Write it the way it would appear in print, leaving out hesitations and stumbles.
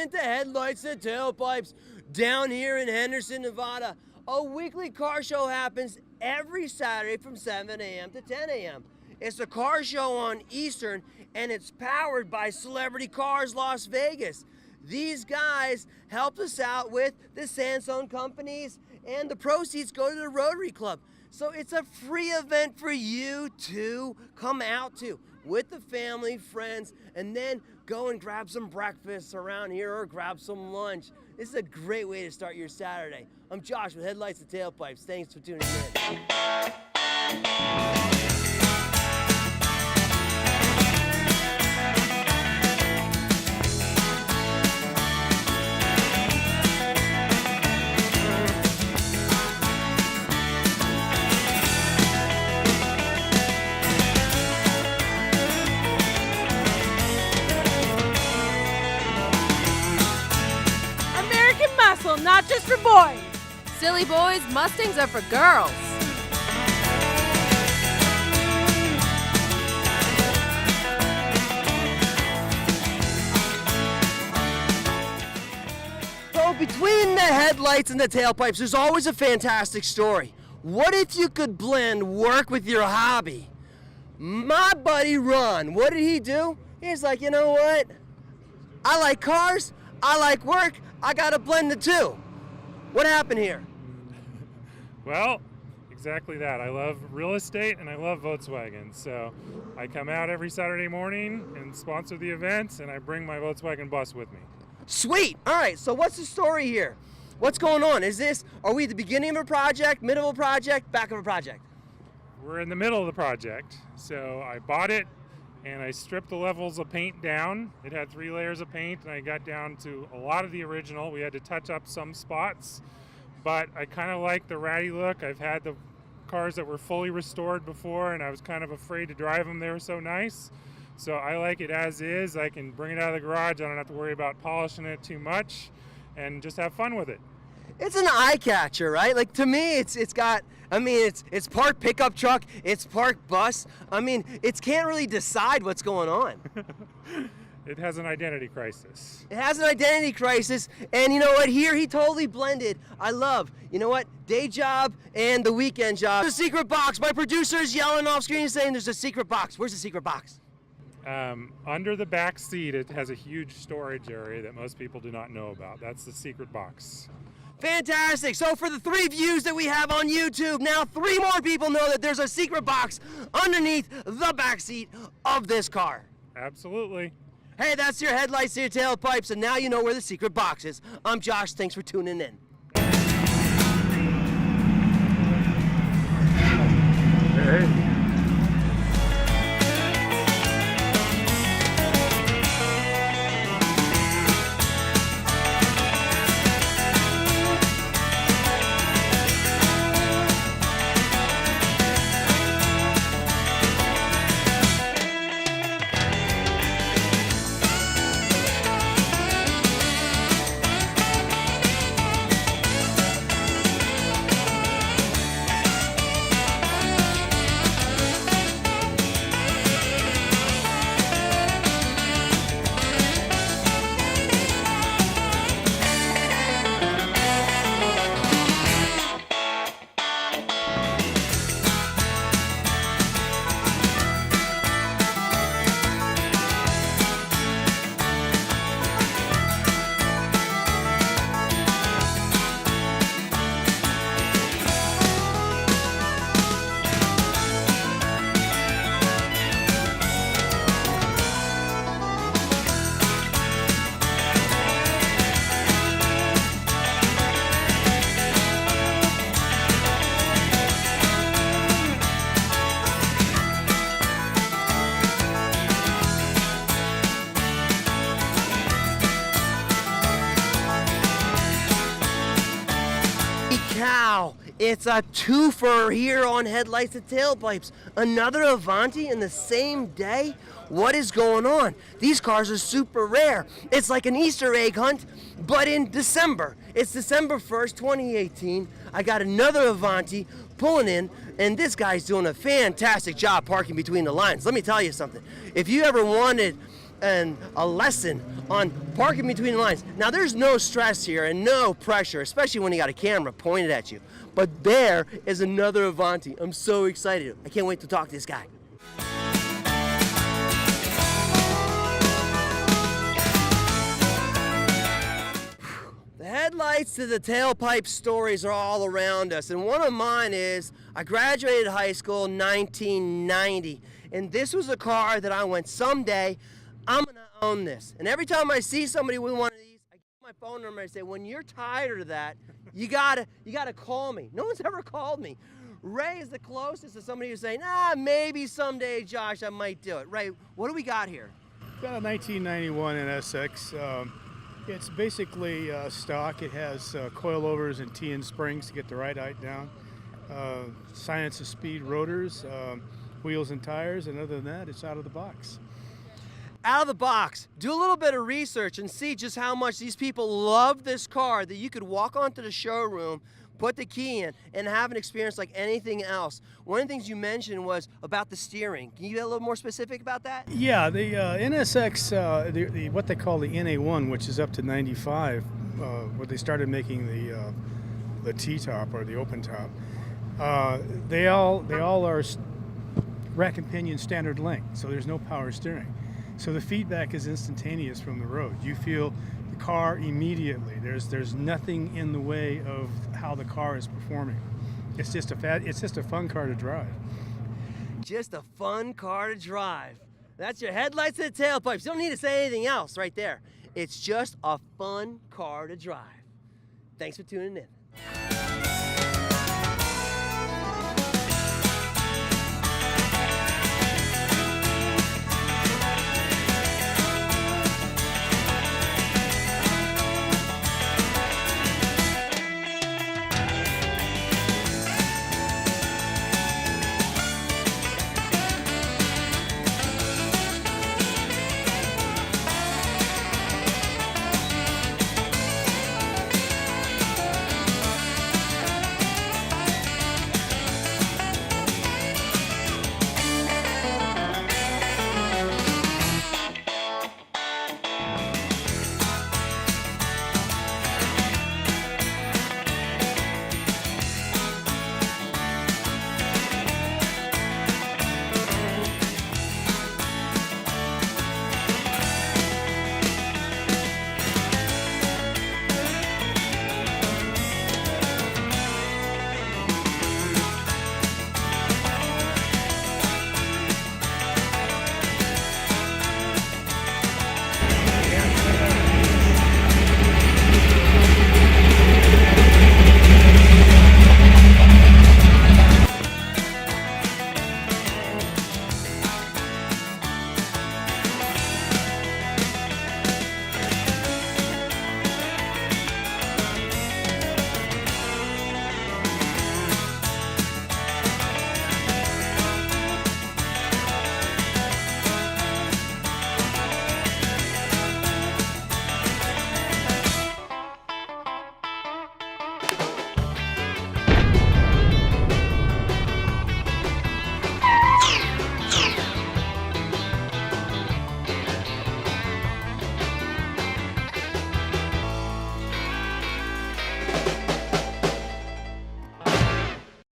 in to Headlights and Tailpipes down here in Henderson, Nevada. A weekly car show happens every Saturday from 7 a.m. to 10 a.m. It's a car show on Eastern, and it's powered by Celebrity Cars Las Vegas. These guys helped us out with the Sansone companies, and the proceeds go to the Rotary Club. So it's a free event for you to come out to with the family, friends, and then go and grab some breakfast around here or grab some lunch. This is a great way to start your Saturday. I'm Josh with Headlights and Tailpipes. Thanks for tuning in. Not just for boys. Silly boys, Mustangs are for girls. So between the headlights and the tailpipes, there's always a fantastic story. What if you could blend work with your hobby? My buddy Ron, what did he do? He's like, you know what? I like cars, I like work, I gotta blend the two. What happened here? Well, exactly that. I love real estate and I love Volkswagen. So I come out every Saturday morning and sponsor the events, and I bring my Volkswagen bus with me. Sweet. All right, so what's the story here? What's going on? Are we at the beginning of a project, middle of a project, back of a project? We're in the middle of the project. So I bought it and I stripped the levels of paint down. It had 3 layers of paint, and I got down to a lot of the original. We had to touch up some spots, but I kind of like the ratty look. I've had the cars that were fully restored before, and I was kind of afraid to drive them. They were so nice. So I like it as is. I can bring it out of the garage. I don't have to worry about polishing it too much, and just have fun with it. It's an eye catcher, right? Like, to me, it's part pickup truck, it's part bus. It can't really decide what's going on. It has an identity crisis. It has an identity crisis, and you know what? Here he totally blended. I love, you know what? Day job and the weekend job. The secret box. My producer is yelling off screen saying there's a secret box. Where's the secret box? Under the back seat, it has a huge storage area that most people do not know about. That's the secret box. Fantastic. So for the 3 views that we have on YouTube, now 3 more people know that there's a secret box underneath the back seat of this car. Absolutely. Hey, that's your headlights, your tailpipes, and now you know where the secret box is. I'm Josh. Thanks for tuning in. Hey. It's a twofer here on Headlights and Tailpipes. Another Avanti in the same day? What is going on? These cars are super rare. It's like an Easter egg hunt, but in December. It's December 1st, 2018. I got another Avanti pulling in, and this guy's doing a fantastic job parking between the lines. Let me tell you something. If you ever wanted and a lesson on parking between the lines. Now there's no stress here and no pressure, especially when you got a camera pointed at you. But there is another Avanti. I'm so excited. I can't wait to talk to this guy. The headlights to the tailpipe stories are all around us, and one of mine is I graduated high school in 1990, and this was a car that I went, someday I'm gonna own this. And every time I see somebody with one of these, I give my phone number and I say, when you're tired of that, you gotta call me. No one's ever called me. Ray is the closest to somebody who's saying, maybe someday, Josh, I might do it. Ray, what do we got here? Got a 1991 NSX. It's basically stock. It has coilovers and T-in springs to get the ride height down. Science of speed rotors, wheels and tires, and other than that, it's out of the box. Out of the box. Do a little bit of research and see just how much these people love this car that you could walk onto the showroom, put the key in, and have an experience like anything else. One of the things you mentioned was about the steering. Can you get a little more specific about that? Yeah, the NSX, the what they call the NA1, which is up to 95, where they started making the T-top or the open top. They all are rack and pinion standard length, so there's no power steering. So the feedback is instantaneous from the road. You feel the car immediately. There's nothing in the way of how the car is performing. It's just a fun car to drive. Just a fun car to drive. That's your headlights and the tailpipes. You don't need to say anything else right there. It's just a fun car to drive. Thanks for tuning in.